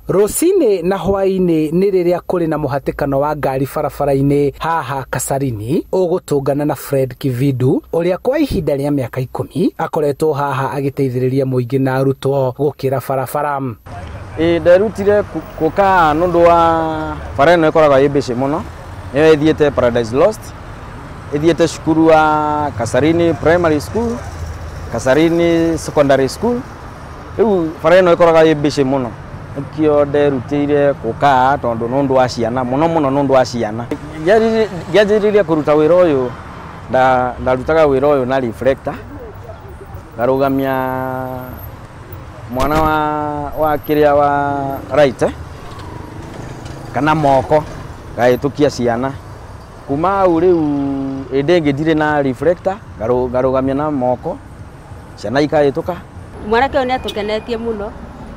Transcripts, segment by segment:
Rũcinĩ na hwainĩ nĩ rĩrĩa kũrĩ na mũhatĩkano wa ngari barabara-inĩ haha Kasarani ũgũtũngana na Fred Kivindu ũrĩa kwa ihinda rĩa mĩaka 10 akoretwo haha agĩteithĩrĩria mũingĩ na arutwo gũkĩra barabara. Nderutire gũka nũndũ wa bara ĩno ĩkoragwo ĩ busy mũno. Nĩyo ĩthiĩte Paradise Lost, ĩthiĩte cukuru wa Kasarani Primary School, Kasarani Secondary School. Rĩu bara ĩno ĩkoragwo ĩ busy mũno. Nikio nderutire gũka tondũ nũndũ wa ciana mũno nũndũ wa ciana. Ngĩanjĩrĩria kũruta wĩra ũyũ ndarutaga wĩra ũyũ na reflector, ngarũgamia mwana wa kĩrĩa wa right kana moko ngahĩtũkia ciana. Kuma hau rĩu ĩndĩ ngĩthire na reflector ngarũgamia na moko ciana ikahĩtũka. Mwanake ũyũ nĩatũkenetie mũno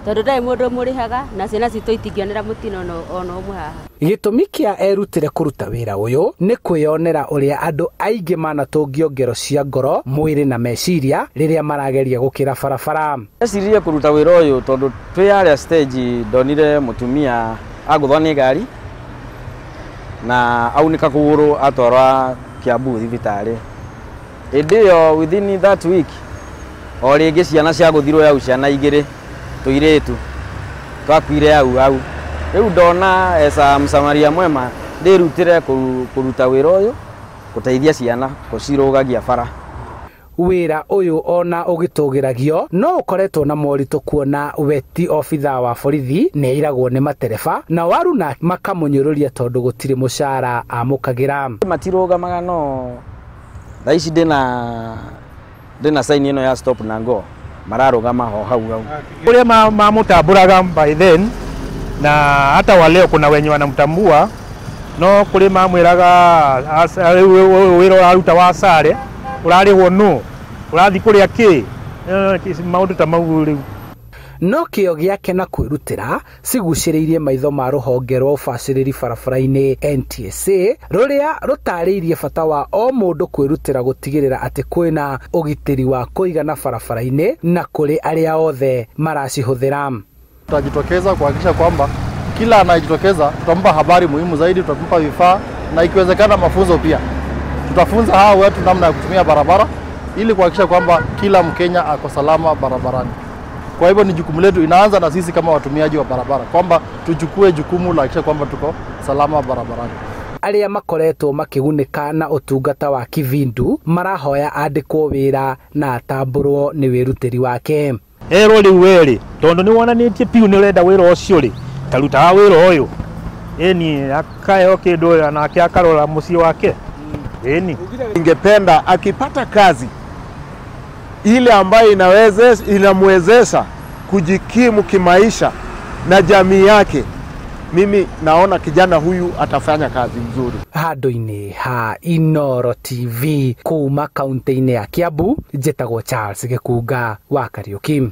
tondũ ndarĩ mũndũ mũrĩhaga na ciana citũ itingĩonera mũtino ona ũmwe haha. Gĩtũmi kĩa erutire kũruta wĩra ũyũ nĩ kwĩyonera ũrĩa andũ aingĩ manatũngio ngero cia ngoro, mwĩrĩ na meciria rĩrĩa marageria gũkĩra barabara. Ndeciririe kũruta wĩra ũyũ tondũ twĩ harĩa stage ndonire mũtumia agũthwo nĩ ngari na aunĩka kũgũrũ atwarwa Kiambu thibitarĩ. Ĩndĩ ĩyo within that week o rĩngĩ ciana ciagũthirwo yau ciana igĩrĩ tũirĩtu twakuire hau. Rĩu ndona mũsamaria mwema ndĩrutire kũruta wĩra ũyũ gũteithia ciana gũcirũgagia bara. Wĩra ũyũ ona ũgĩtũgĩragio no ũkoretwo na moritũ kuona weti obitha wa borithi nĩ airagwo nĩ matereba na waruna makamũnyũrũria tondũ gũtirĩ mũcara amũkagĩra. Matirũgamaga no thaa ici ndĩna saini ĩno ya stop na go mararũgama hau. Kule mamutamburaga by then na hata wa leo kuna wenye wanamtambua no kule mamwiraga wĩra aruta wa sare urarĩhwo no urathi kũrĩa kĩ maũndũ ta mau rĩu. No kĩo gĩake na kwĩrutĩra cigucĩrĩirie maitho ma rũhonge rwa ũbacĩrĩri barabara-inĩ NTSA rũrĩa rũtarĩirie bata wa o mũndũ kwĩrutĩra gũtigĩrĩra atĩ kwĩna ũgitĩri wa kũigana barabara-inĩ na kũrĩ arĩa othe maracihũthĩra. Tutajitokeza kuhakikisha kwamba kila anayejitokeza tutampa habari muhimu zaidi, tutampa vifaa na ikiwezekana mafunzo pia. Tutafunza hao watu namna ya kutumia barabara ili kuhakikisha kwamba kila Mkenya ako salama barabarani. Kwa hivyo ni jukumu letu, inaanza na sisi kama watumiaji wa barabara kwamba tuchukue jukumu la kuhakikisha kwamba tuko salama barabarani. Arĩa makoretwo makĩgunĩka na ũtungata wa Kivindu marahoya andĩkwo wĩra na atambũrwo nĩ wĩrutĩri wake. Rĩu wĩrĩ tondũ nĩ wonanĩtie piu nĩ ũrenda wĩra ũcio rĩ tarutaga wĩra ũyũ eni akayo kĩndũ nake akarora mũciĩ wake. Ningependa akipata kazi ile ambayo inamwezesha kujikimu kimaisha na jamii yake, mimi naona kijana huyu atafanya kazi nzuri. Handũ-inĩ ha Inooro TV kuma kaunti-inĩ ya Kiambu, njĩtagwo Charles Gĩkunga wa Kariũki.